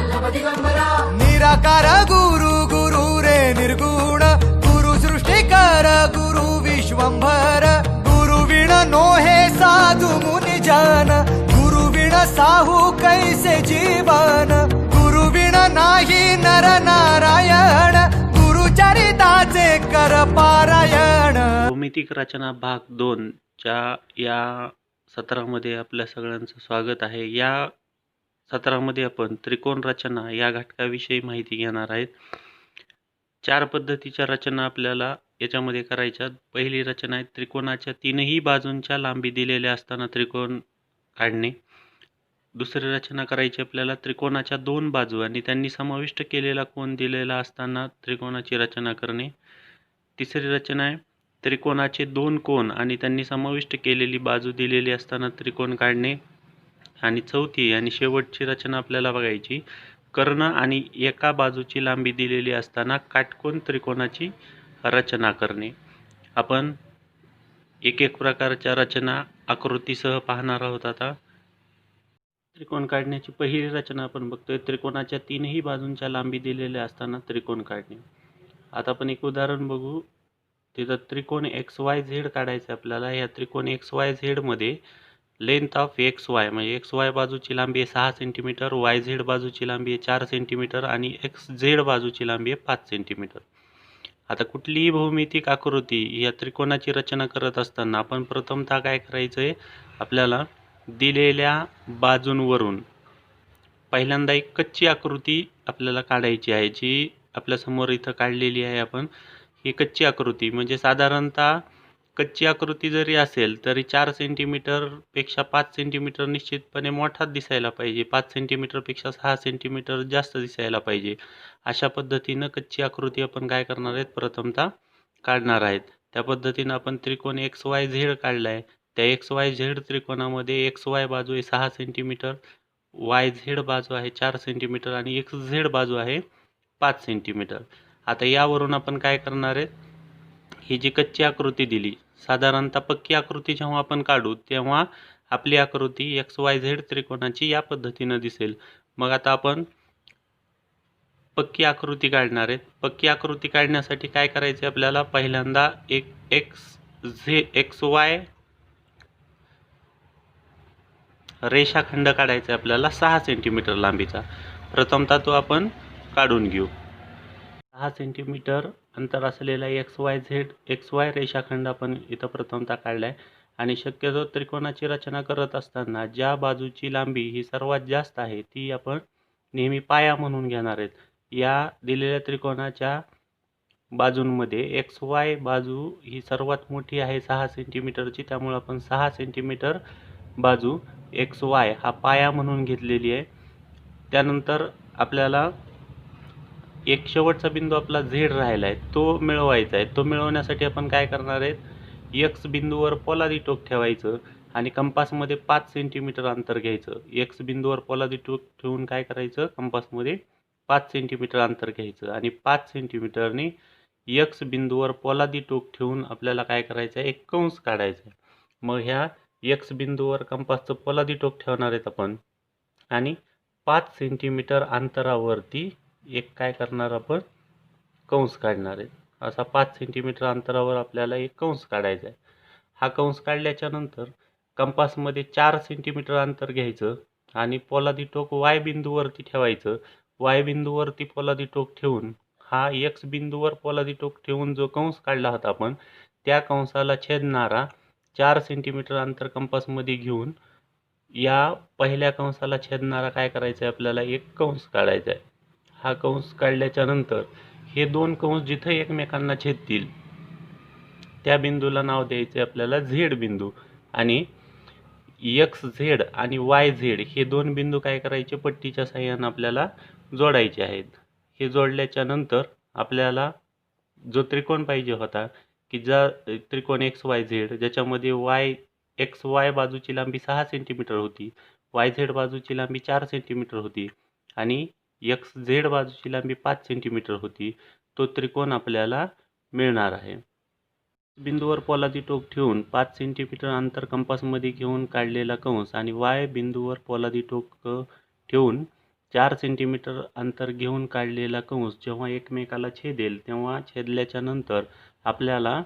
निराकार गुरु गुरु रे निर्गुण गुरु सृष्टिकर गुरु विश्वंभर गुरु विण नोहे साधु मुनि जन गुरु विण साहू कैसे जीवन गुरु विण नाही नर नारायण गुरु चरिताचे कर पारायण. भौमितिक रचना भाग 2 च्या या सत्रामध्ये आपल्या सगळ्यांचं स्वागत आहे. या सत्रामध्ये आपण त्रिकोण रचना या घटकाविषयी माहिती घेणार आहेत. 4 पद्धतीच्या रचना आपल्याला याच्यामध्ये करायच्या. पहिली रचना आहे त्रिकोणाच्या तीनही बाजूंच्या लांबी दिलेल्या असताना त्रिकोण काढणे. दुसरी रचना करायची आपल्याला त्रिकोणाच्या 2 बाजू आणि त्यांनी समाविष्ट केलेला कोन दिलेला असताना त्रिकोणाची रचना करणे. तिसरी रचना आहे त्रिकोणाचे 2 कोन आणि त्यांनी समाविष्ट केलेली बाजू दिलेली असताना त्रिकोण काढणे. आणि चौथी आणि शेवटची रचना आपल्याला बघायची कर्ण आणि एका बाजूची लांबी दिलेली असताना काटकोन त्रिकोणाची रचना करणे. आपण एक एक प्रकारच्या रचना आकृतीसह पाहणार आहोत. आता त्रिकोण काढण्याची पहिली रचना आपण बघतोय त्रिकोणाच्या तीनही बाजूंच्या लांबी दिलेल्या असताना त्रिकोण काढणे. आता आपण एक उदाहरण बघू. तिथं त्रिकोण XYZ काढायचं आपल्याला. या त्रिकोण XYZ मध्ये लेंथ ऑफ XY म्हणजे XY बाजूची लांबी आहे 6 सेंटीमीटर, YZ बाजूची लांबी आहे 4 सेंटीमीटर आणि XZ बाजूची लांबी आहे 5 सेंटीमीटर. आता कुठलीही भौमितिक आकृती या त्रिकोणाची रचना करत असताना आपण प्रथमतः काय करायचं आहे, आपल्याला दिलेल्या बाजूंवरून पहिल्यांदा एक कच्ची आकृती आपल्याला काढायची आहे, जी आपल्यासमोर इथं काढलेली आहे. आपण ही कच्ची आकृती म्हणजे साधारणतः कच्ची आकृती जरी असेल तरी 4 सेंटीमीटरपेक्षा 5 सेंटीमीटर निश्चितपणे मोठा दिसायला पाहिजे. 5 सेंटीमीटरपेक्षा 6 सेंटीमीटर जास्त दिसायला पाहिजे. अशा पद्धतीनं कच्ची आकृती आपण काय करणार आहेत, प्रथमतः काढणार आहेत. त्या पद्धतीनं आपण त्रिकोण XYZ काढला आहे. त्या XYZ त्रिकोणामध्ये XY बाजू आहे 6 सेंटीमीटर, YZ बाजू आहे 4 सेंटीमीटर आणि XZ बाजू आहे 5 सेंटीमीटर. आता यावरून आपण काय करणार आहेत, ही जी कच्ची आकृती दिली, साधारणतः पक्की आकृती जेव्हा आपण काढू तेव्हा आपली आकृती XYZ त्रिकोणाची या पद्धतीनं दिसेल. मग आता आपण पक्की आकृती काढणार आहेत. पक्की आकृती काढण्यासाठी काय करायचे आपल्याला, पहिल्यांदा एक XY रेषाखंड काढायचा आपल्याला 6 सेंटीमीटर लांबीचा. प्रथमतः तो आपण काढून घेऊ. 6 सेंटीमीटर अंतर असलेला XY रेषाखंड आपण इथं प्रथमतः काढलाय. आणि शक्यतो त्रिकोणाची रचना करत असताना ज्या बाजूची लांबी ही सर्वात जास्त आहे ती आपण नेहमी पाया म्हणून घेणार आहेत. या दिलेल्या त्रिकोणाच्या बाजूंमध्ये XY बाजू ही सर्वात मोठी आहे 6 सेंटीमीटरची, त्यामुळे आपण 6 सेंटीमीटर बाजू XY हा पाया म्हणून घेतलेली आहे. त्यानंतर आपल्याला एक शेवटचा बिंदू आपला Z राहिला आहे, तो मिळवायचा आहे. तो मिळवण्यासाठी आपण काय करणार आहेत, X बिंदूवर पोलादी टोक ठेवायचं आणि कंपासमध्ये 5 सेंटीमीटर अंतर घ्यायचं. X बिंदूवर पोलादी टोक ठेवून काय करायचं, कंपासमध्ये 5 सेंटीमीटर अंतर घ्यायचं आणि 5 सेंटीमीटरने X बिंदूवर पोलादी टोक ठेवून आपल्याला काय करायचं आहे, एक कंस काढायचा आहे. मग ह्या X बिंदूवर कंपासचं पोलादी टोक ठेवणार आहेत आपण आणि 5 सेंटीमीटर अंतरावरती एक काय करणार आपण, कंस काढणार आहे. असा 5 सेंटीमीटर अंतरावर आपल्याला एक कंस काढायचा आहे. हा कंस काढल्याच्या नंतर कंपासमध्ये 4 सेंटीमीटर अंतर घ्यायचं आणि पोलादी टोक Y बिंदूवरती ठेवायचं. Y बिंदूवरती पोलादी टोक ठेवून हा X बिंदूवर पोलादी टोक ठेवून जो कंस काढला होता आपण, त्या कंसाला छेदणारा 4 सेंटीमीटर अंतर कंपासमध्ये घेऊन या पहिल्या कंसाला छेदणारा काय करायचं आहे, आपल्याला एक कंस काढायचा आहे. हा कंस काढल्याच्या नंतर हे 2 कंस जिथे एकमेकांना छेदतील त्या बिंदूला नाव द्यायचे आपल्याला Z बिंदू. आणि XZ आणि YZ हे 2 बिंदू काय करायचे, पट्टीच्या साहाय्याने आपल्याला जोडायचे आहेत. हे जोडल्याच्या नंतर आपल्याला जो त्रिकोण पाहिजे होता, की ज्या त्रिकोण XYZ ज्याच्यामध्ये XY बाजूची लांबी 6 सेंटीमीटर होती, YZ बाजूची लांबी 4 सेंटीमीटर होती आणि XZ बाजूची लांबी 5 सेंटीमीटर होती, तो त्रिकोण आपल्याला मिळणार आहे. बिंदूवर पोलादी टोक ठेवून 5 सेंटीमीटर अंतर कंपासमध्ये घेऊन काढलेला कंस आणि Y बिंदूवर पोलादी टोक ठेवून 4 सेंटीमीटर अंतर घेऊन काढलेला कंस जेव्हा एकमेकाला छेदेल तेव्हा छेदल्याच्या नंतर आपल्याला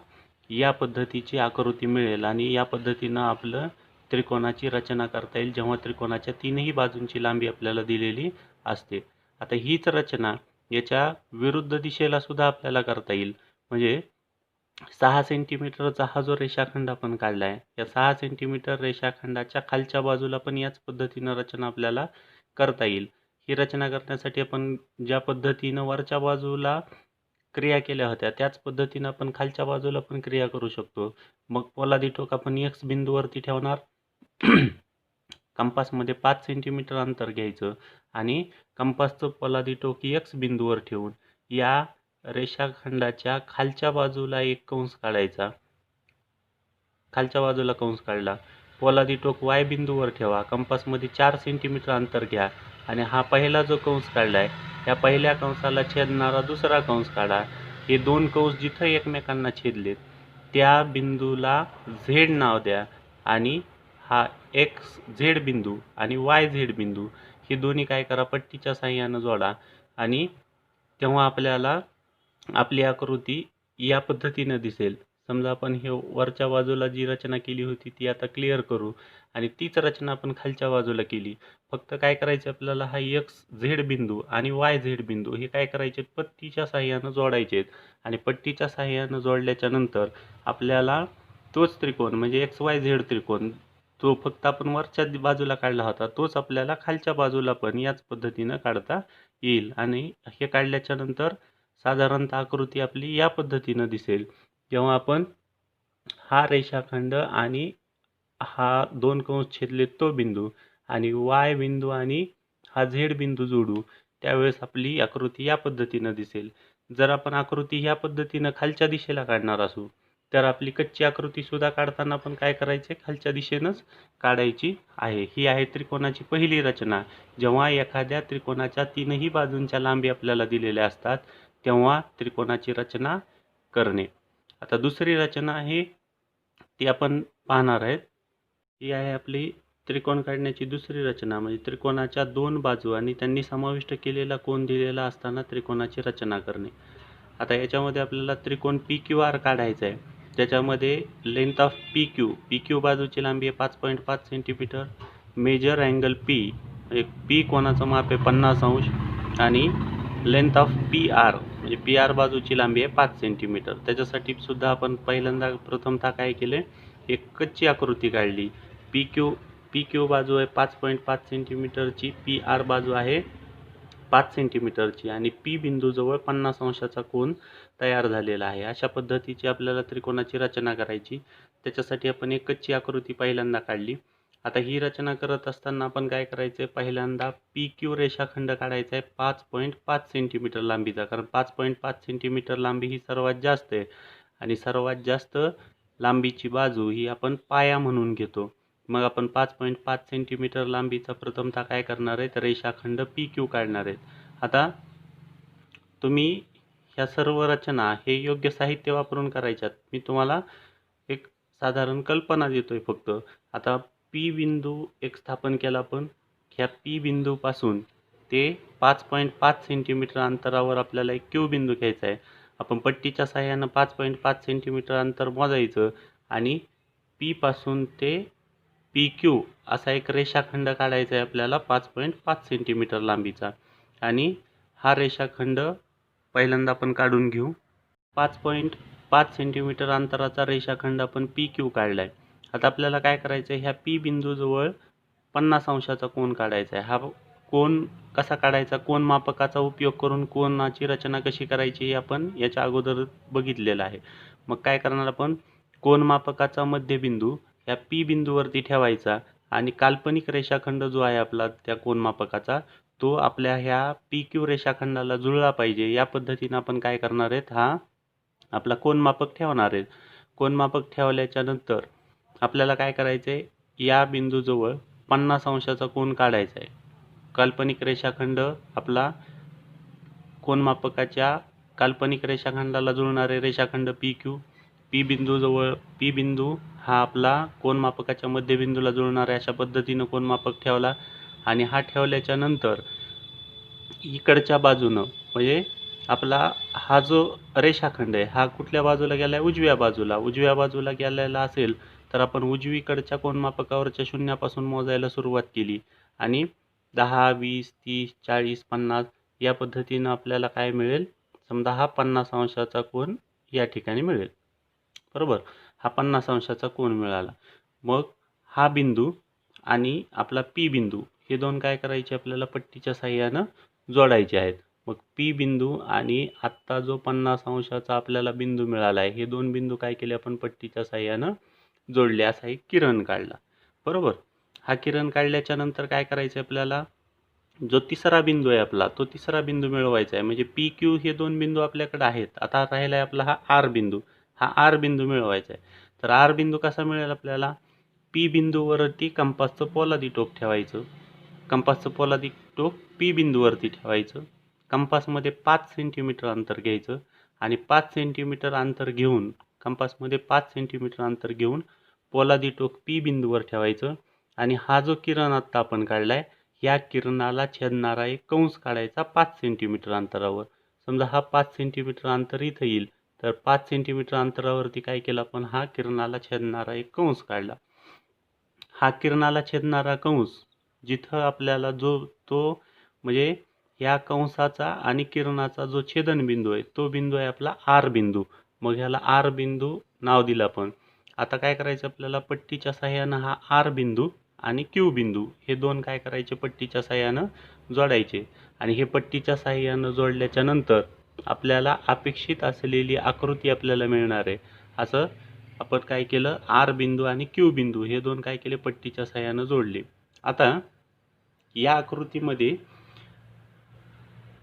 या पद्धतीची आकृती मिळेल आणि या पद्धतीनं आपलं त्रिकोणाची रचना करता येईल जेव्हा त्रिकोणाच्या तीनही बाजूंची लांबी आपल्याला दिलेली असते. आता हीच रचना याच्या विरुद्ध दिशेला सुद्धा आपल्याला करता येईल. म्हणजे 6 सेंटीमीटरचा हा जो रेषाखंड आपण काढला आहे, या 6 सेंटीमीटर रेषाखंडाच्या खालच्या बाजूला पण याच पद्धतीनं रचना आपल्याला करता येईल. ही रचना करण्यासाठी आपण ज्या पद्धतीनं वरच्या बाजूला क्रिया केल्या होत्या त्याच पद्धतीनं आपण खालच्या बाजूला पण क्रिया करू शकतो. मग पोलादी टोक आपण एक्स बिंदूवरती ठेवणार. कंपासमध्ये 5 सेंटीमीटर अंतर घ्यायचं आणि कंपासचं पोलादी टोक एक्स बिंदूवर ठेवून या रेषाखंडाच्या खालच्या बाजूला एक कंस काढायचा. खालच्या बाजूला कंस काढला. पोलादी टोक वाय बिंदूवर ठेवा. कंपासमध्ये 4 सेंटीमीटर अंतर घ्या आणि हा पहिला जो कंस काढलाय या पहिल्या कंसाला छेदणारा दुसरा कंस काढा. हे दोन कंस जिथं एकमेकांना छेदलेत त्या बिंदूला झेड नाव द्या आणि हा एक्स झेड बिंदू आणि वाय झेड बिंदू हे दोन्ही काय करा पट्टीच्या साहाय्यानं जोडा आणि तेव्हा आपल्याला आपली आकृती या पद्धतीनं दिसेल. समजा आपण हे वरच्या बाजूला जी रचना केली होती ती आता क्लिअर करू आणि तीच रचना आपण खालच्या बाजूला केली. फक्त काय करायचं आपल्याला हा एक्स झेड बिंदू आणि वाय झेड बिंदू हे काय करायचे पट्टीच्या साहाय्यानं जोडायचे आहेत आणि पट्टीच्या साहाय्यानं जोडल्याच्या नंतर आपल्याला तोच त्रिकोण म्हणजे एक्स वाय झेड त्रिकोण तो फक्त आपण वरच्या बाजूला काढला होता तोच आपल्याला खालच्या बाजूला पण याच पद्धतीनं काढता येईल आणि हे काढल्याच्या नंतर साधारणतः आकृती आपली या पद्धतीनं दिसेल. जेव्हा आपण हा रेषाखंड आणि हा दोन कंस छेदले तो बिंदू आणि वाय बिंदू आणि हा झेड बिंदू जोडू त्यावेळेस आपली आकृती या पद्धतीनं दिसेल. जर आपण आकृती या पद्धतीनं खालच्या दिशेला काढणार असू तर आपली कच्ची आकृती सुद्धा काढताना पण काय करायचे खालच्या दिशेनंच काढायची आहे. ही आहे त्रिकोणाची पहिली रचना. जेव्हा एखाद्या त्रिकोणाच्या तीनही बाजूंच्या लांबी आपल्याला दिलेल्या असतात तेव्हा त्रिकोणाची रचना करणे. आता दुसरी रचना आहे ती आपण पाहणार आहेत. ही आहे आपली त्रिकोण काढण्याची दुसरी रचना म्हणजे त्रिकोणाच्या दोन बाजू आणि त्यांनी समाविष्ट केलेला कोन दिलेला असताना त्रिकोणाची रचना करणे. आता याच्यामध्ये आपल्याला त्रिकोण पी क्यू आर काढायचा आहे. त्याच्यामध्ये लेंथ ऑफ पी क्यू बाजूची लांबी आहे 5.5 सेंटीमीटर. मेजर अँगल पी म्हणजे पी कोणाचं माप आहे 50 अंश आणि लेंथ ऑफ पी आर म्हणजे पी आर बाजूची लांबी आहे 5 सेंटीमीटर. त्याच्यासाठी सुद्धा आपण पहिल्यांदा प्रथमतः काय केले एक कच्ची आकृती काढली. पी क्यू बाजू आहे 5.5 सेंटीमीटरची. पी आर बाजू आहे 5 सेंटीमीटरची आणि पी बिंदूजवळ 50 अंशाचा कोन तयार झालेला आहे. अशा पद्धतीची आपल्याला त्रिकोणाची रचना करायची. त्याच्यासाठी आपण एक कच्ची आकृती पहिल्यांदा काढली. आता ही रचना करत असताना आपण काय करायचं आहे पहिल्यांदा पी क्यू रेषाखंड काढायचा आहे 5.5 सेंटीमीटर लांबीचा. कारण 5.5 सेंटीमीटर लांबी ही सर्वात जास्त आहे आणि सर्वात जास्त लांबीची बाजू ही आपण पाया म्हणून घेतो. मग आपण 5.5 सेंटीमीटर लांबीचा प्रथमतः काय करणार आहेत रेषाखंड पी क्यू काढणार आहेत. आता तुम्ही ह्या सर्व रचना हे योग्य साहित्य वापरून करायच्यात. मी तुम्हाला एक साधारण कल्पना देतोय फक्त. आता पी बिंदू एक स्थापन केला आपण ह्या पी बिंदूपासून ते 5.5 सेंटीमीटर अंतरावर आपल्याला एक क्यू बिंदू घ्यायचा आहे. आपण पट्टीच्या साहाय्यानं 5.5 सेंटीमीटर अंतर मोजायचं आणि पी पासून ते पी क्यू असा एक रेषाखंड काढायचा आहे आपल्याला 5.5 सेंटीमीटर लांबीचा आणि हा रेषाखंड पहिल्यांदा आपण काढून घेऊ. 5.5 सेंटीमीटर अंतराचा रेषाखंड आपण पी क्यू काढला आहे. आता आपल्याला काय करायचं आहे ह्या पी बिंदूजवळ 50 अंशाचा कोन काढायचा आहे. हा कोन कसा काढायचा कोन मापकाचा उपयोग करून कोनाची रचना कशी करायची हे आपण याच्या अगोदर बघितलेलं आहे. मग काय करणार आपण कोन मापकाचा मध्यबिंदू ह्या पी बिंदूवरती ठेवायचा आणि काल्पनिक रेषाखंड जो आहे आपला त्या कोन मापकाचा तो आपल्या ह्या पी क्यू रेषाखंडाला जुळला पाहिजे. या पद्धतीनं आपण काय करणार आहेत हा आपला कोन मापक ठेवणार आहेत. कोन मापक ठेवल्याच्या नंतर आपल्याला काय करायचं आहे या बिंदूजवळ 50 अंशाचा कोन काढायचा आहे. काल्पनिक रेषाखंड आपला कोन मापकाच्या काल्पनिक रेषाखंडाला जुळणारे रेषाखंड पी क्यू. पी बिंदू हा आपला कोन मापकाच्या मध्यबिंदूला जुळणारा अशा पद्धतीनं कोन मापक ठेवला आणि हा ठेवल्याच्या नंतर इकडच्या बाजूनं म्हणजे आपला हा जो रेषाखंड आहे हा कुठल्या बाजूला गेला आहे? उजव्या बाजूला गेलेला असेल तर आपण उजवीकडच्या कोनमापकावरच्या शून्यापासून मोजायला सुरुवात केली आणि 10, 20, 30, 40, 50 या पद्धतीनं आपल्याला काय मिळेल? समजा हा 50 अंशाचा कोन या ठिकाणी मिळेल, बरोबर. हा 50 अंशाचा कोन मिळाला. मग हा बिंदू आणि आपला पी बिंदू हे दोन काय करायचे? आपल्याला पट्टीच्या साहाय्यानं जोडायचे आहेत. मग पी बिंदू आणि आत्ता जो 50 अंशाचा आपल्याला बिंदू मिळाला आहे हे दोन बिंदू काय केले? आपण पट्टीच्या साहाय्यानं जोडले. असा एक किरण काढला, बरोबर. हा किरण काढल्याच्या नंतर काय करायचं आपल्याला? जो तिसरा बिंदू आहे आपला तो तिसरा बिंदू मिळवायचा आहे. म्हणजे पी क्यू हे दोन बिंदू आपल्याकडे आहेत. आता राहिला आहे आपला हा आर बिंदू. हा आर बिंदू मिळवायचा आहे. तर आर बिंदू कसा मिळेल आपल्याला? पी बिंदूवरती कंपासचं पोलादी टोक ठेवायचं. कंपासचं पोलादी टोक पी बिंदूवरती ठेवायचं. कंपासमध्ये 5 सेंटीमीटर अंतर घ्यायचं आणि 5 सेंटीमीटर अंतर घेऊन कंपासमध्ये 5 सेंटीमीटर अंतर घेऊन पोलादी टोक पी बिंदूवर ठेवायचं आणि हा जो किरण आत्ता आपण काढलाय या किरणाला छेदणारा एक कंस काढायचा 5 सेंटीमीटर अंतरावर. समजा हा 5 सेंटीमीटर अंतर इथं येईल तर 5 सेंटीमीटर अंतरावरती काय केलं आपण? हा किरणाला छेदणारा एक कंस काढला. हा किरणाला छेदणारा कंस जिथं आपल्याला तो म्हणजे या कंसाचा आणि किरणाचा जो छेदनबिंदू आहे तो बिंदू आहे आपला आर बिंदू. मग ह्याला आर बिंदू नाव दिलं आपण. आता काय करायचं आपल्याला? पट्टीच्या साहाय्यानं हा आर बिंदू आणि क्यू बिंदू हे दोन काय करायचे? पट्टीच्या साहाय्यानं जोडायचे आणि हे पट्टीच्या साहाय्यानं जोडल्याच्या नंतर आपल्याला अपेक्षित असलेली आकृती आपल्याला मिळणार आहे. असं आपण काय केलं? आर बिंदू आणि क्यू बिंदू हे दोन काय केले? पट्टीच्या साहाय्यानं जोडले. आता या आकृतीमध्ये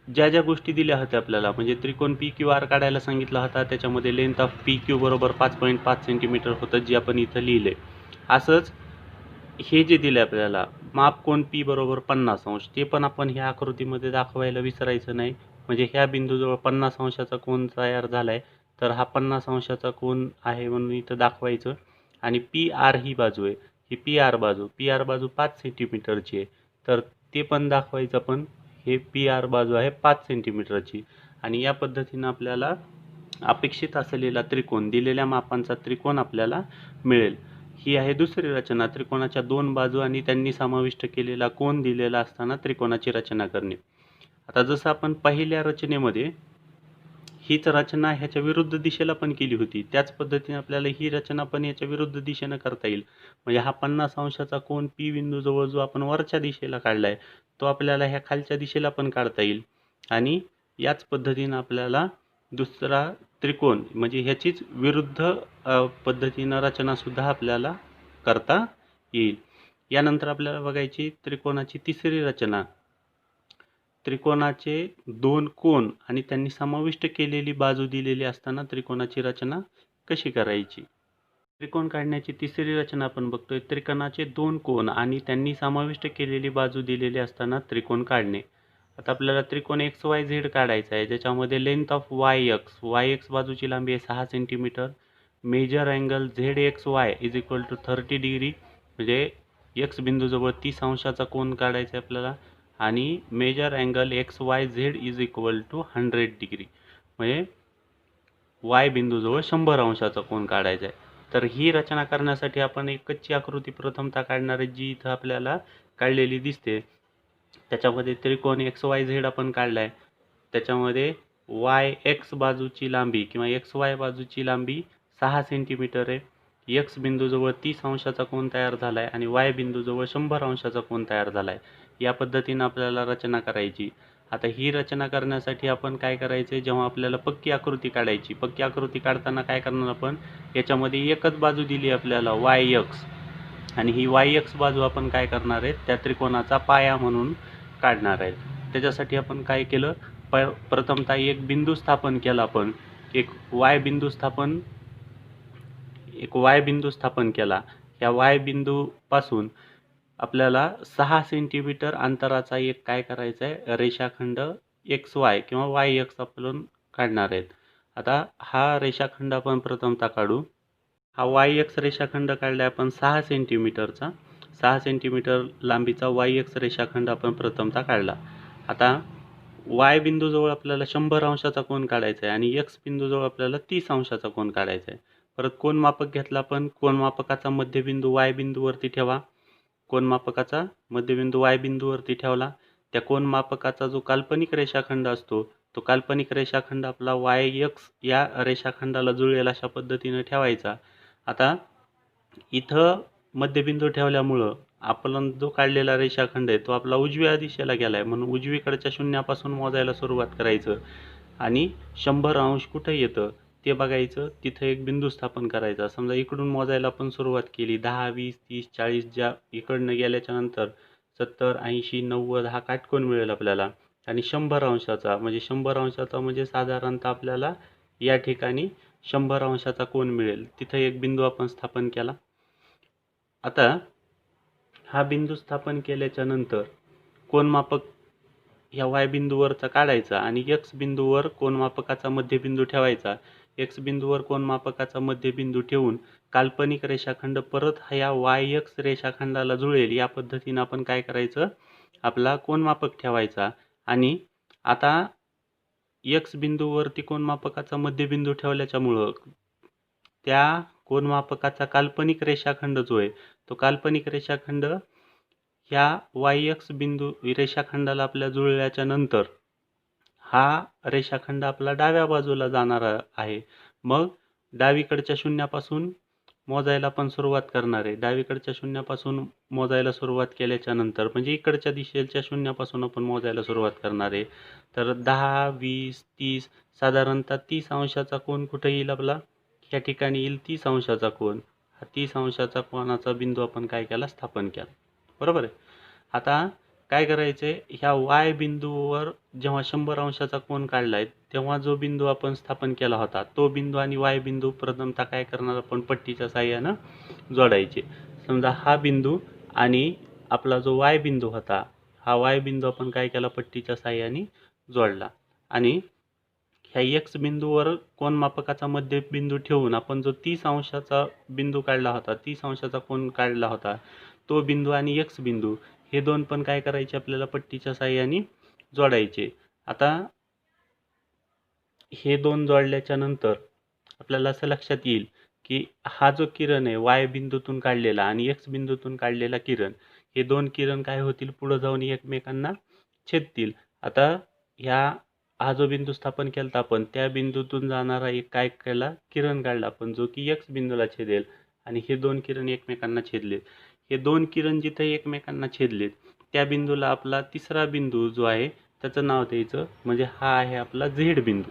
ज्या ज्या गोष्टी दिल्या होत्या आपल्याला म्हणजे त्रिकोण पी क्यू आर काढायला सांगितला होता. त्याच्यामध्ये लेंथ ऑफ पी क्यू बरोबर 5.5 सेंटीमीटर होतं जे आपण इथं लिहिले. असंच हे जे दिले आपल्याला माप कोन पी बरोबर 50 अंश ते पण आपण ह्या आकृतीमध्ये दाखवायला विसरायचं नाही. म्हणजे ह्या बिंदूजवळ 50 अंशाचा कोन तयार झालाय तर हा 50 अंशाचा कोन आहे म्हणून इथं दाखवायचं. आणि पी आर ही बाजू आहे, ही पी आर बाजू 5 सेंटीमीटरची आहे तर ते पण दाखवायचं. पण हे पी आर बाजू आहे 5 सेंटीमीटरची आणि या पद्धतीनं आपल्याला अपेक्षित असलेला त्रिकोण दिलेल्या मापांचा त्रिकोण आपल्याला मिळेल. ही आहे दुसरी रचना. त्रिकोणाच्या दोन बाजू आणि त्यांनी समाविष्ट केलेला कोन दिलेला असताना त्रिकोणाची रचना करणे. आता जसं आपण पहिल्या रचनेमध्ये हीच रचना ह्याच्या विरुद्ध दिशेला पण केली होती त्याच पद्धतीने आपल्याला ही रचना पण याच्या विरुद्ध दिशेनं करता येईल. म्हणजे हा 50 अंशाचा कोन पी बिंदूजवळ जो आपण वरच्या दिशेला काढलाय तो आपल्याला ह्या खालच्या दिशेला पण काढता येईल आणि याच पद्धतीनं आपल्याला दुसरा त्रिकोण म्हणजे ह्याचीच विरुद्ध पद्धतीनं रचनासुद्धा आपल्याला करता येईल. यानंतर आपल्याला बघायची त्रिकोणाची तिसरी रचना. त्रिकोणाचे दोन कोन आणि त्यांनी समाविष्ट केलेली बाजू दिलेली असताना त्रिकोणाची रचना कशी करायची? त्रिकोण काढण्याची तिसरी रचना आपण बघतोय. त्रिकोणाचे दोन कोन आणि त्यांनी समाविष्ट केलेली बाजू दिलेली असताना त्रिकोण काढणे. आता आपल्याला त्रिकोण एक्स वाय झेड काढायचा आहे ज्याच्यामध्ये लेंथ ऑफ वाय एक्स बाजूची लांबी आहे 6 centimetre. Measure angle Z X Y is equal to 30 degree म्हणजे एक्स बिंदूजवळ 30 अंशाचा कोन काढायचा आहे आपल्याला आणि measure angle X Y Z is equal to 100 degree म्हणजे वाय बिंदूजवळ 100 अंशाचा कोन काढायचा आहे. तर ही रचना करण्यासाठी आपण एक कच्ची आकृती प्रथमतः काढणार आहे जी इथं आपल्याला काढलेली दिसते. त्याच्यामध्ये त्रिकोण एक्स वाय झेड आपण काढला आहे. त्याच्यामध्ये वाय एक्स बाजूची लांबी किंवा एक्स वाय बाजूची लांबी 6 सेंटीमीटर आहे. एक्स बिंदूजवळ 30 अंशाचा कोन तयार झाला आहे आणि वाय बिंदूजवळ 100 अंशाचा कोन तयार झाला आहे. या पद्धतीनं आपल्याला रचना करायची. आता ही रचना करण्यासाठी आपण काय करायचं? जेव्हा आपल्याला पक्की आकृती काढायची, पक्की आकृती काढताना काय करणार आपण? याच्यामध्ये एकच बाजू दिली आपल्याला वाय एक्स आणि ही वाय एक्स बाजू आपण काय करणार आहे? त्या त्रिकोणाचा पाया म्हणून काढणार आहेत. त्याच्यासाठी आपण काय केलं? प्रथमतः एक बिंदू स्थापन केला. आपण एक वाय बिंदू स्थापन केला. या वाय बिंदूपासून आपल्याला 6 सेंटीमीटर अंतराचा एक काय करायचा आहे? रेषाखंड एक्स वाय किंवा वाय एक्स आपण काढणार आहेत. आता हा रेषाखंड आपण प्रथमतः काढू. हा वाय एक्स रेषाखंड काढला आपण 6 सेंटीमीटरचा. 6 सेंटीमीटर लांबीचा वाय एक्स रेषाखंड आपण प्रथमतः काढला. आता वाय बिंदूजवळ आपल्याला 100 अंशाचा कोन काढायचा आहे आणि एक्स बिंदूजवळ आपल्याला 30 अंशाचा कोन काढायचा आहे. परत कोन मापक घेतला आपण, कोन मापकाचा मध्यबिंदू वाय बिंदूवरती ठेवा. कोन मापकाचा मध्यबिंदू वाय बिंदूवरती ठेवला. त्या कोन मापकाचा जो काल्पनिक रेषाखंड असतो तो काल्पनिक रेषाखंड आपला वाय एक्स या रेषाखंडाला जुळेल अशा पद्धतीने ठेवायचा. आता इथं मध्यबिंदू ठेवल्यामुळं आपण जो काढलेला रेषाखंड आहे तो आपला उजव्या दिशेला गेलाय, म्हणून उजवीकडच्या शून्यापासून मोजायला सुरुवात करायचं आणि 100 अंश कुठं येतं ते बघायचं. तिथं एक बिंदू स्थापन करायचा. समजा इकडून मोजायला आपण सुरुवात केली 10, 20, 30, 40 ज्या इकडनं गेल्याच्या नंतर 70, 80, 90 हा काटकोन मिळेल आपल्याला. आणि 100 अंशाचा म्हणजे साधारणतः आपल्याला या ठिकाणी 100 अंशाचा कोन मिळेल. तिथं एक बिंदू आपण स्थापन केला. आता हा बिंदू स्थापन केल्याच्या नंतर कोनमापक ह्या वाय बिंदूवरचा काढायचा आणि एक्स बिंदूवर कोनमापकाचा मध्यबिंदू ठेवायचा. एक्स बिंदूवर कोनमापकाचा मध्यबिंदू ठेवून काल्पनिक रेषाखंड परत ह्या वाय एक्स रेषाखंडाला जुळेल या पद्धतीनं आपण काय करायचं, आपला कोनमापक ठेवायचा. आणि आता एक्स बिंदूवरती कोनमापकाचा मध्यबिंदू ठेवल्याच्यामुळं त्या कोनमापकाचा काल्पनिक रेषाखंड जो आहे तो काल्पनिक रेषाखंड ह्या वाय एक्स बिंदू रेषाखंडाला आपल्या जुळल्याच्या नंतर हा रेषाखंड आपला डाव्या बाजूला जाणारा आहे. मग डावीकडच्या शून्यापासून मोजायला पण सुरुवात करणार आहे. डावीकडच्या शून्यापासून मोजायला सुरुवात केल्याच्या नंतर म्हणजे इकडच्या दिशेच्या शून्यापासून आपण मोजायला सुरुवात करणार आहे. तर 10, 20, 30 साधारणतः 30 अंशाचा कोन कुठे येईल आपला, या ठिकाणी येईल 30 अंशाचा कोन. हा 30 अंशाचा कोनाचा बिंदू आपण काय केला, स्थापन केला. बरोबर आहे. आता काय करायचंय, ह्या वाय बिंदूवर जेव्हा 100 अंशाचा कोन काढलाय तेव्हा जो बिंदू आपण स्थापन केला होता तो बिंदू आणि वाय बिंदू प्रथमतः काय करणार, आपण पट्टीच्या साहाय्यानं जोडायचे. समजा हा बिंदू आणि आपला जो वाय बिंदू होता हा वाय बिंदू आपण काय केला, पट्टीच्या साहाय्याने जोडला. आणि ह्या एक्स बिंदूवर कोनमापकाचा मध्यबिंदू ठेवून आपण जो 30 अंशाचा बिंदू काढला होता, 30 अंशाचा कोन काढला होता तो बिंदू आणि एक्स बिंदू हे दोन पण काय करायचे, आपल्याला पट्टीच्या साहाय्याने जोडायचे. आता हे दोन जोडल्याच्या नंतर आपल्याला असं लक्षात येईल की हा जो किरण आहे वाय बिंदूतून काढलेला आणि एक्स बिंदूतून काढलेला किरण, हे दोन किरण काय होतील, पुढे जाऊन एकमेकांना छेदतील. आता हा जो बिंदू स्थापन केला आपण त्या बिंदूतून जाणारा एक काय केला, किरण काढला आपण जो की एक्स बिंदूला छेदेल आणि हे दोन किरण एकमेकांना छेदलेत. हे दोन किरण जिथे एकमेकांना छेदलेत त्या बिंदूला आपला तिसरा बिंदू जो आहे त्याचं नाव द्यायचं, म्हणजे हा आहे आपला झेड बिंदू.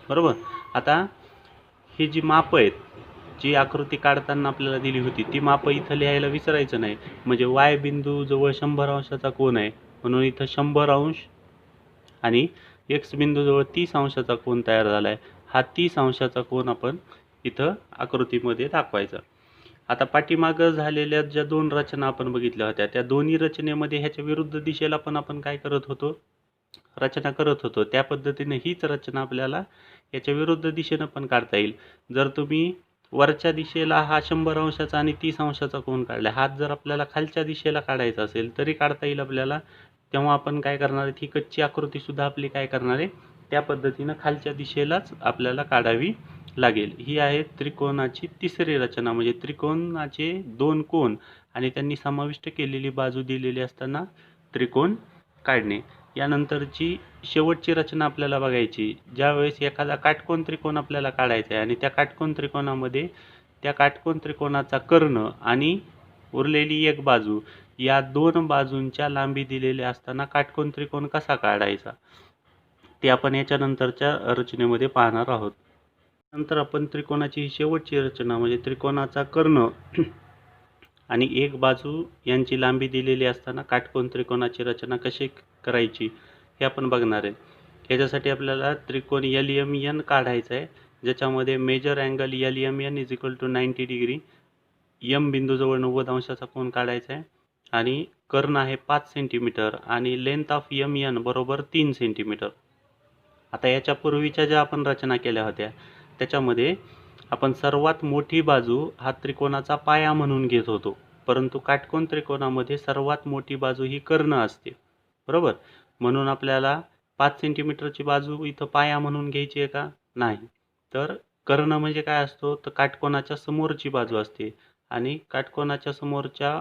बरोबर. आता ही जी मापं आहेत, जी आकृती काढताना आपल्याला दिली होती ती मापं इथं लिहायला विसरायचं नाही. म्हणजे वाय बिंदू जवळ 100 अंशाचा कोन आहे म्हणून इथं 100 अंश आणि एक्स बिंदू जवळ 30 अंशाचा कोन तयार झाला आहे. हा 30 अंशाचा कोन आपण इथं आकृतीमध्ये दाखवायचा. आता पाठीमागं झालेल्या ज्या दोन रचना आपण बघितल्या होत्या त्या दोन्ही रचनेमध्ये ह्याच्या विरुद्ध दिशेला पण आपण काय करत होतो, रचना करत होतो. त्या पद्धतीने हीच रचना आपल्याला याच्या विरुद्ध दिशेनं पण काढता येईल. जर तुम्ही वरच्या दिशेला हा 100 अंशाचा आणि 30 अंशाचा कोन काढला, हात जर आपल्याला खालच्या दिशेला काढायचा असेल तरी काढता येईल आपल्याला. तेव्हा आपण काय करणार आहे, ही कच्ची आकृती सुद्धा आपली काय करणार आहे, त्या पद्धतीनं खालच्या दिशेलाच आपल्याला काढावी लागेल. ही आहे त्रिकोणाची तिसरी रचना, म्हणजे त्रिकोणाचे दोन कोन आणि त्यांनी समाविष्ट केलेली बाजू दिलेली असताना त्रिकोण काढणे. यानंतरची शेवटची रचना आपल्याला बघायची, ज्यावेळेस एखादा काटकोन त्रिकोण आपल्याला काढायचा आहे आणि त्या काटकोन त्रिकोणामध्ये त्या काटकोन त्रिकोणाचा कर्ण आणि उरलेली एक बाजू या दोन बाजूंच्या लांबी दिलेल्या असताना काटकोन त्रिकोण कसा काढायचा ते आपण याच्या नंतरच्या रचनेमध्ये पाहणार आहोत. नंतर आपण त्रिकोणाची ही शेवटची रचना म्हणजे त्रिकोणाचा कर्ण आणि एक बाजू यांची लांबी दिलेली असताना काटकोन त्रिकोणाची रचना कशी करायची हे आपण बघणार आहे. याच्यासाठी आपल्याला त्रिकोण LMN काढायचा आहे, ज्याच्यामध्ये measure angle LMN is equal to 90 degree, M बिंदूजवळ 90 अंशाचा कोन काढायचा आहे आणि कर्ण आहे 5 सेंटीमीटर आणि लेंथ ऑफ MN बरोबर 3 सेंटीमीटर. आता याच्या पूर्वीच्या ज्या आपण रचना केल्या होत्या त्याच्यामध्ये आपण सर्वात मोठी बाजू हा त्रिकोणाचा पाया म्हणून घेत होतो, परंतु काटकोन त्रिकोणामध्ये सर्वात मोठी बाजू ही कर्ण असते. बरोबर. म्हणून आपल्याला 5 सेंटीमीटरची बाजू इथं पाया म्हणून घ्यायची आहे का? नाही. तर कर्ण म्हणजे काय असतो? तर काटकोनाच्या समोरची बाजू असते आणि काटकोनाच्या समोरच्या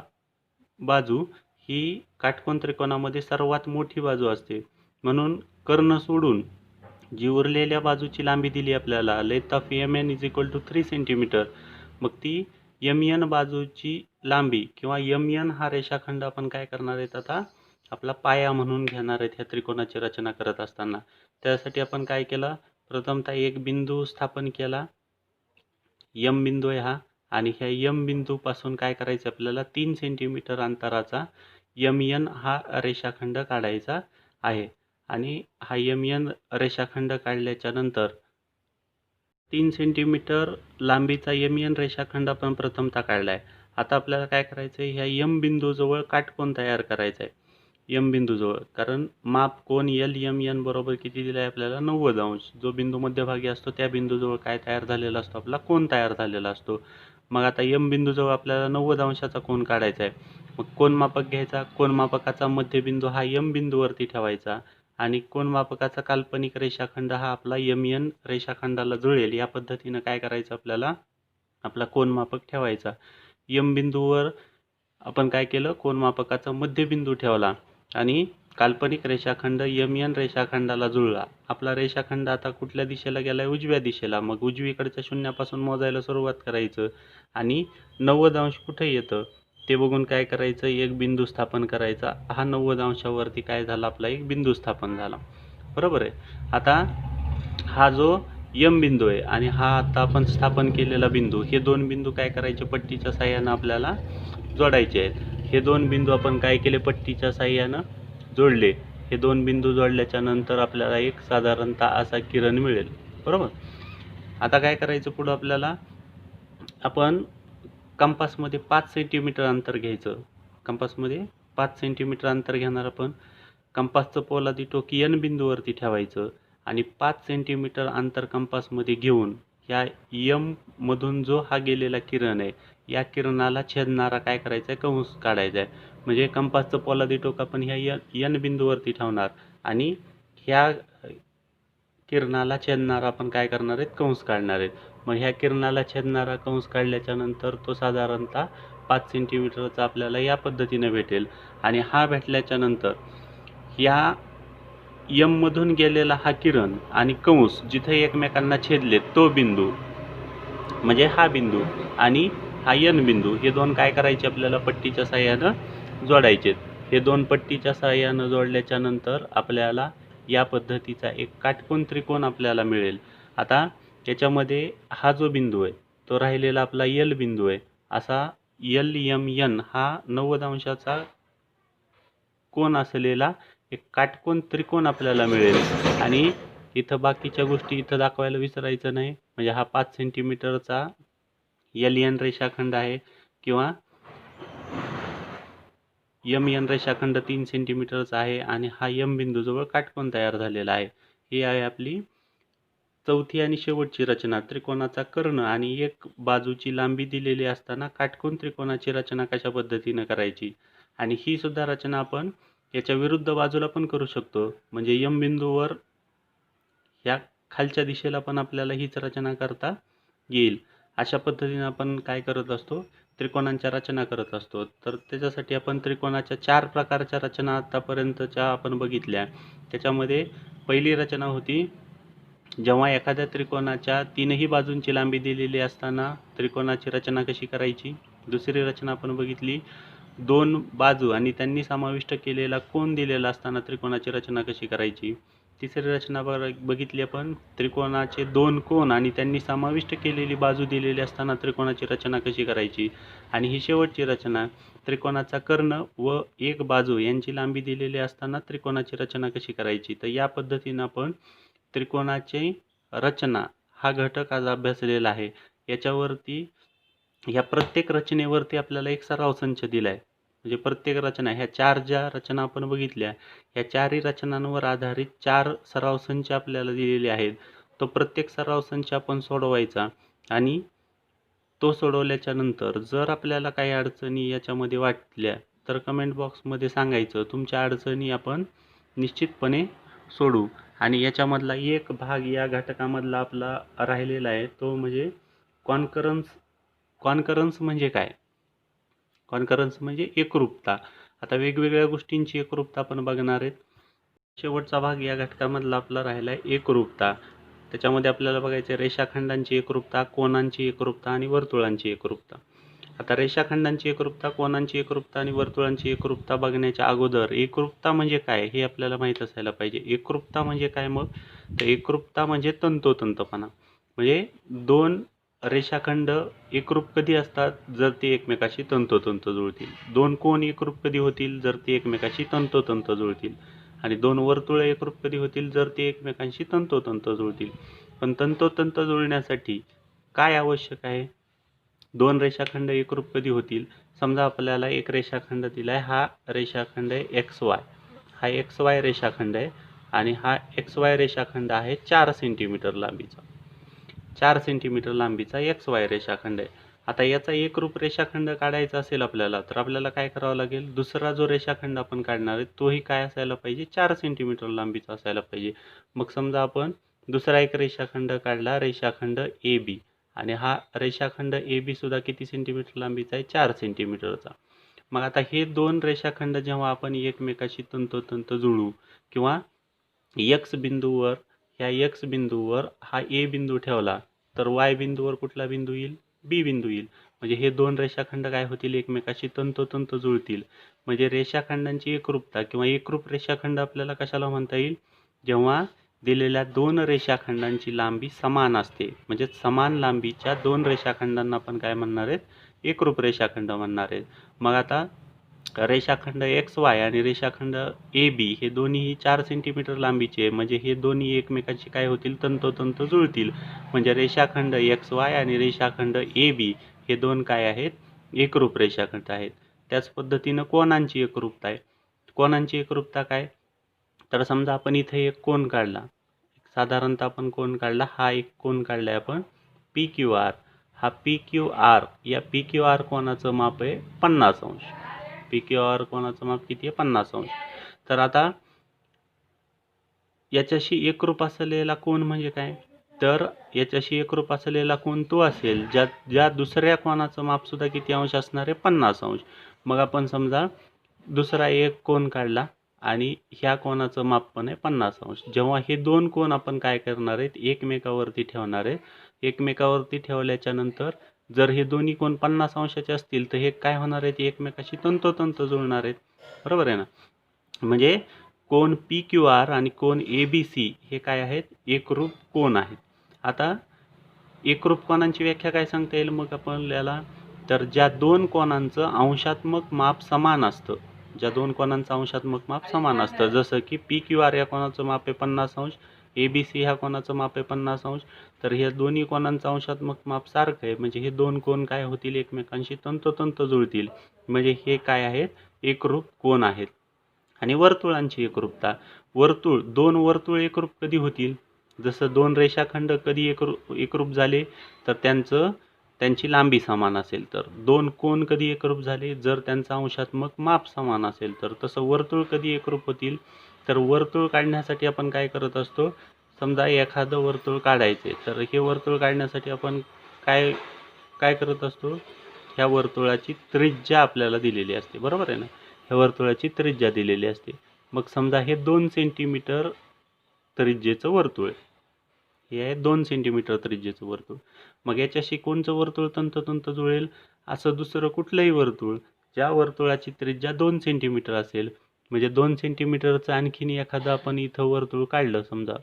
बाजू ही काटकोन त्रिकोणामध्ये सर्वात मोठी बाजू असते. म्हणून कर्ण सोडून जी उरलेल्या बाजूची लांबी दिली आपल्याला, length of MN is equal to 3 centimetre. मग ती MN बाजूची लांबी किंवा MN हा रेषाखंड आपण काय करणार आहेत आता? आपला पाया म्हणून घेणार आहेत ह्या त्रिकोणाची रचना करत असताना. त्यासाठी आपण काय केलं? प्रथमतः एक बिंदू स्थापन केला. M बिंदू आहे हा, आणि ह्या M बिंदूपासून काय करायचं आपल्याला? 3 सेंटीमीटर अंतराचा MN हा रेषाखंड काढायचा आहे. आणि हा MN रेषाखंड काढल्याच्या नंतर 3 सेंटीमीटर लांबीचा MN रेषाखंड आपण प्रथमतः काढला आहे. आता आपल्याला काय करायचं आहे? ह्या M बिंदूजवळ काटकोन तयार करायचा आहे. M बिंदूजवळ, कारण माप कोन LMN बरोबर किती दिला आहे आपल्याला? 90 अंश. जो बिंदू मध्यभागी असतो त्या बिंदूजवळ काय तयार झालेला असतो? आपला कोन तयार झालेला असतो. मग आता M बिंदूजवळ आपल्याला 90 अंशाचा कोन काढायचा आहे. मग कोनमापक घ्यायचा. कोनमापकाचा मध्यबिंदू हा M बिंदूवरती ठेवायचा आणि कोनमापकाचा काल्पनिक रेषाखंड हा आपला MN रेषाखंडाला जुळेल या पद्धतीनं काय करायचं आपल्याला? आपला कोनमापक ठेवायचा. M बिंदूवर आपण काय केलं? कोनमापकाचा मध्यबिंदू ठेवला आणि काल्पनिक रेषाखंड MN रेषाखंडाला जुळला. आपला रेषाखंड आता कुठल्या दिशेला गेलाय? उजव्या दिशेला. मग उजवीकडच्या शून्यापासून मोजायला सुरुवात करायचं आणि 90 अंश कुठे येतं ते बघून काय करायचं? एक बिंदू स्थापन करायचा. हा 90 अंशावरती काय झाला? आपला एक बिंदू स्थापन झाला. बरोबर आहे. आता हा जो M बिंदू आहे आणि हा आता आपण स्थापन केलेला बिंदू, हे दोन बिंदू काय करायचे? पट्टीच्या साह्यानं आपल्याला जोडायचे आहेत. हे दोन बिंदू आपण काय केले? पट्टीच्या साह्यानं जोडले. हे दोन बिंदू जोडल्याच्या नंतर आपल्याला एक साधारणतः असा किरण मिळेल. बरोबर. आता काय करायचं पुढं आपल्याला? आपण कंपासमध्ये 5 सेंटीमीटर अंतर घ्यायचं. कंपासमध्ये 5 सेंटीमीटर अंतर घेणार आपण. कंपासचं पोलादी टोक N बिंदूवरती ठेवायचं आणि 5 सेंटीमीटर अंतर कंपासमध्ये घेऊन ह्या M मधून जो हा गेलेला किरण आहे या किरणाला छेदणारा काय करायचा आहे? कंस काढायचा आहे. म्हणजे कंपासचं पोलादी टोक आपण ह्या N बिंदूवरती ठेवणार आणि ह्या किरणाला छेदणारा आपण काय करणार आहेत? कंस काढणार आहेत. मग ह्या किरणाला छेदणारा कंस काढल्याच्या नंतर तो साधारणतः 5 सेंटीमीटरचा आपल्याला या पद्धतीने भेटेल. आणि हा भेटल्याच्या नंतर या M मधून गेलेला हा किरण आणि कंस जिथे एकमेकांना छेदले तो बिंदू म्हणजे हा बिंदू आणि हा N बिंदू, हे दोन काय करायचे? आपल्याला पट्टीच्या साह्यानं जोडायचे. हे दोन पट्टीच्या साह्यानं जोडल्याच्या नंतर आपल्याला या पद्धतीचा एक काटकोन त्रिकोण आपल्याला मिळेल. आता याच्यामध्ये हा जो बिंदू आहे तो राहिलेला आपला L बिंदू आहे. असा LMN हा 90 अंशाचा कोन असलेला एक काटकोन त्रिकोण आपल्याला मिळेल. आणि इथं बाकीच्या गोष्टी इथं दाखवायला विसरायचं नाही. म्हणजे हा 5 सेंटीमीटरचा LN रेषाखंड आहे किंवा MN रेषाखंड 3 सेंटीमीटरचा आहे आणि हा M बिंदूजवळ काटकोन तयार झालेला आहे. ही आहे आपली चौथी आणि शेवटची रचना. त्रिकोणाचा कर्ण आणि एक बाजूची लांबी दिलेली असताना काटकोन त्रिकोणाची रचना कशा पद्धतीनं करायची. आणि ही सुद्धा रचना आपण याच्या विरुद्ध बाजूला पण करू शकतो. म्हणजे M बिंदूवर ह्या खालच्या दिशेला पण आपल्याला हीच रचना करता येईल. अशा पद्धतीने आपण काय करत असतो? त्रिकोणांच्या रचना करत असतो. तर त्याच्यासाठी आपण त्रिकोणाच्या 4 प्रकारच्या रचना आतापर्यंतच्या आपण बघितल्या. त्याच्यामध्ये पहिली रचना होती जेव्हा एखाद्या त्रिकोणाच्या 3ही बाजूंची लांबी दिलेली असताना त्रिकोणाची रचना कशी करायची. दुसरी रचना आपण बघितली 2 बाजू आणि त्यांनी समाविष्ट केलेला कोन दिलेला असताना त्रिकोणाची रचना कशी करायची. तिसरी रचना बघितली आपण त्रिकोणाचे 2 कोन आणि त्यांनी समाविष्ट केलेली बाजू दिलेली असताना त्रिकोणाची रचना कशी करायची. आणि ही शेवटची रचना त्रिकोणाचा कर्ण व एक बाजू यांची लांबी दिलेली असताना त्रिकोणाची रचना कशी करायची. तर या पद्धतीनं आपण त्रिकोणाची रचना हा घटक आज अभ्यासलेला आहे. याच्यावरती ह्या प्रत्येक रचनेवरती आपल्याला एक सराव संच दिला आहे. म्हणजे प्रत्येक रचना ह्या 4 ज्या रचना आपण बघितल्या ह्या 4ही रचनांवर आधारित 4 सराव संच आपल्याला दिलेले आहेत. तो प्रत्येक सराव संच आपण सोडवायचा आणि तो सोडवल्याच्या नंतर जर आपल्याला काही अडचणी याच्यामध्ये वाटल्या तर कमेंट बॉक्समध्ये सांगायचं. तुमच्या अडचणी आपण निश्चितपणे सोडू आणि याच्यामधला एक भाग या घटकामधला आपला राहिलेला आहे तो म्हणजे कॉन्करन्स. कॉन्करन्स म्हणजे काय? कॉन्करन्स म्हणजे एकरूपता. आता वेगवेगळ्या गोष्टींची एकरूपता आपण बघणार आहेत. शेवटचा भाग या घटकामधला आपला राहिला आहे एकरूपता. त्याच्यामध्ये आपल्याला बघायचं रेषाखंडांची एकरूपता, कोनांची एकरूपता आणि वर्तुळांची एकरूपता. आता रेषाखंडांची एकरूपता, कोनांची एकरूपता आणि वर्तुळांची एकरूपता बघण्याच्या अगोदर एकरूपता म्हणजे काय हे आपल्याला माहीत असायला पाहिजे. एकरूपता म्हणजे काय मग? तर एकरूपता म्हणजे तंतोतंतपणा. म्हणजे दोन रेषाखंड एकरूप कधी असतात? जर ते एकमेकाशी तंतोतंत जुळतील. दोन कोन एकरूप कधी होतील? जर ते एकमेकाशी तंतोतंत जुळतील. आणि दोन वर्तुळ एकरूप कधी होतील? जर ते एकमेकांशी तंतोतंत जुळतील. पण तंतोतंत जुळण्यासाठी काय आवश्यक आहे? दोन रेषाखंड एकरूप कधी होतील? समजा आपल्याला एक रेषाखंड दिलाय, हा रेषाखंड आहे XY. हा XY रेषाखंड आहे आणि हा XY रेषाखंड आहे 4 सेंटीमीटर लांबीचा. 4 सेंटीमीटर लांबीचा XY रेषाखंड आहे. आता याचा एकरूप रेषाखंड काढायचा असेल आपल्याला तर आपल्याला काय करावं लागेल? दुसरा जो रेषाखंड आपण काढणार आहे तोही काय असायला पाहिजे? 4 सेंटीमीटर लांबीचा असायला पाहिजे. मग समजा आपण दुसरा एक रेषाखंड काढला, रेषाखंड AB, आणि हा रेषाखंड AB सुद्धा किती सेंटीमीटर लांबीचा आहे? 4 सेंटीमीटरचा. मग आता हे दोन रेषाखंड जेव्हा आपण एकमेकाशी तंतोतंत जुळू किंवा X बिंदूवर, ह्या X बिंदूवर हा A बिंदू ठेवला तर Y बिंदूवर कुठला बिंदू येईल? B बिंदू येईल. म्हणजे हे दोन रेषाखंड काय होतील? एकमेकाशी तंतोतंत जुळतील. म्हणजे रेषाखंडांची एकरूपता किंवा एकरूप रेषाखंड आपल्याला कशाला म्हणता येईल? जेव्हा दिलेल्या दोन रेषाखंडांची लांबी समान असते. म्हणजे समान लांबीच्या दोन रेषाखंडांना आपण काय म्हणणार आहेत? एकरूप रेषाखंड म्हणणार आहेत. मग आता रेषाखंड XY आणि रेषाखंड AB हे दोन्हीही 4 सेंटीमीटर लांबीचे आहे. म्हणजे हे दोन्ही एकमेकांशी काय होतील? तंतोतंत जुळतील. म्हणजे रेषाखंड XY आणि रेषाखंड AB हे दोन काय आहेत? एकरूप रेषाखंड आहेत. त्याच पद्धतीनं कोनांची एकरूपता आहे. कोनांची एकरूपता काय? तर समजा आपण इथे एक कोन काढला, साधारणतः आपण कोन काढला, हा एक कोन काढलाय आपण PQR. हा PQR, या PQR कोनाचं माप आहे 50 अंश. PQR कोनाचं माप किती आहे? 50 अंश. तर आता याच्याशी एकरूप असलेला कोन म्हणजे काय? तर याच्याशी एकरूप असलेला कोन तो असेल ज्या दुसऱ्या कोनाचं माप सुद्धा किती अंश असणार आहे? 50 अंश. मग आपण समजा दुसरा एक कोन काढला आणि ह्या कोनाचं माप पण आहे 50 अंश. जेव्हा हे दोन कोन आपण काय करणार आहेत? एकमेकावरती ठेवणार आहे. एकमेकावरती ठेवल्याच्या नंतर जर हे दोन्ही कोन 50 अंशाचे असतील तर हे काय होणार आहेत? एकमेकाशी तंतोतंत जुळणार आहेत. बरोबर आहे ना? म्हणजे कोन PQR आणि कोन ABC हे काय आहेत? एकरूप कोन आहेत. आता एकरूप कोनांची व्याख्या काय सांगता येईल मग आपल्याला? तर ज्या दोन कोनांचं अंशात्मक माप समान असतं, ज्या दोन कोनांचं अंशात्मक माप समान असतं, जसं की PQR या कोनाचं माप आहे 50 अंश, ABC ह्या कोनाचं माप आहे 50 अंश, तर ह्या दोन्ही कोनांचं अंशात्मक माप सारखं आहे. म्हणजे हे दोन कोन काय होतील? एकमेकांशी तंतोतंत जुळतील. म्हणजे हे काय आहेत? एकरूप कोन आहेत. आणि वर्तुळांची एकरूपता. दोन वर्तुळ एकरूप कधी होतील? जसं दोन रेषाखंड कधी एकरूप झाले? तर त्यांची लांबी समान असेल तर. दोन कोन कधी एकरूप झाले? जर त्यांचं अंशात्मक माप समान असेल तर. तसं वर्तुळ कधी एकरूप होतील? तर वर्तुळ काढण्यासाठी आपण काय करत असतो? समजा एखादं वर्तुळ काढायचे तर हे वर्तुळ काढण्यासाठी आपण काय काय करत असतो? ह्या वर्तुळाची त्रिज्या आपल्याला दिलेली असते. बरोबर आहे ना? ह्या वर्तुळाची त्रिज्या दिलेली असते. मग समजा हे 2 सेंटीमीटर त्रिज्येचं वर्तुळ आहे. हे आहे 2 सेंटीमीटर त्रिज्येचं वर्तुळ. मग याच्याशी कोणचं वर्तुळ तंतोतंत जुळेल? असं दुसरं कुठलंही वर्तुळ ज्या वर्तुळाची त्रिज्या 2 सेंटीमीटर असेल. म्हणजे 2 सेंटीमीटरचं आणखीन एखादं आपण इथं वर्तुळ काढलं, समजा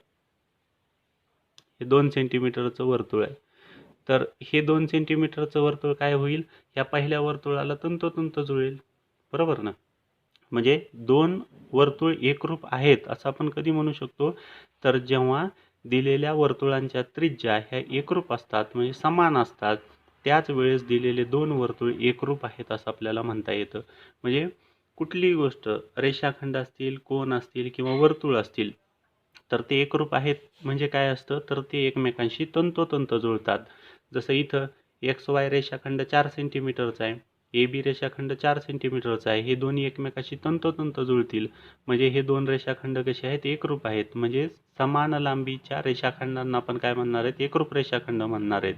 हे 2 सेंटीमीटरचं वर्तुळ आहे. तर हे 2 सेंटीमीटरचं वर्तुळ काय होईल? ह्या पहिल्या वर्तुळाला तंतोतंत जुळेल. बरोबर ना? म्हणजे दोन वर्तुळ एकरूप आहेत असं आपण कधी म्हणू शकतो? तर जेव्हा दिलेल्या वर्तुळांच्या त्रिज्या ह्या एकरूप असतात, म्हणजे समान असतात, त्याच वेळेस दिलेले दोन वर्तुळ एकरूप आहेत असं आपल्याला म्हणता येतं. म्हणजे कुठलीही गोष्ट, रेषाखंड असतील, कोन असतील किंवा वर्तुळ असतील, तर ते एकरूप आहेत म्हणजे काय असतं? तर ते एकमेकांशी तंतोतंत जुळतात. जसं इथं XY रेषाखंड 4 सेंटीमीटरचा आहे ए बी रेषाखंड 4 सेंटीमीटरचा आहे. हे दोन्ही एकमेकाशी तंतोतंत जुळतील. म्हणजे हे दोन रेषाखंड कसे आहेत, एकरूप आहेत. म्हणजे समान लांबीच्या रेषाखंडांना आपण काय म्हणणार आहेत, एकरूप रेषाखंड म्हणणार आहेत.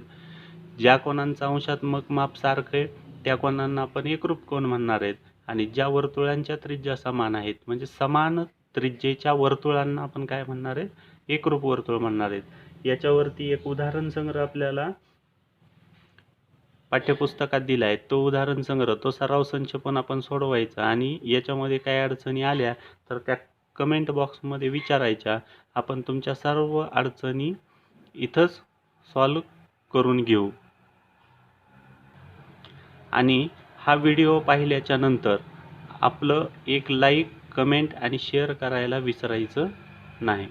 ज्या कोणांचं अंशात्मक माप सारखं आहे त्या कोणांना आपण एकरूप कोन म्हणणार आहेत. आणि ज्या वर्तुळांच्या त्रिज्या समान आहेत, म्हणजे समान त्रिज्येच्या वर्तुळांना आपण काय म्हणणार आहेत, एकरूप वर्तुळ म्हणणार आहेत. याच्यावरती एक उदाहरण संग्रह आपल्याला पाठ्यपुस्तकात दिला आहे. तो उदाहरण संग्रह, तो सराव संच पण आपण सोडवायचा आणि याच्यामध्ये काही अडचणी आल्या तर त्या कमेंट बॉक्समध्ये विचारायच्या. आपण तुमच्या सर्व अडचणी इथंच सॉल्व करून घेऊ. आणि हा व्हिडिओ पाहिल्याच्या नंतर आपलं एक लाईक, कमेंट आणि शेअर करायला विसरायचं नाही.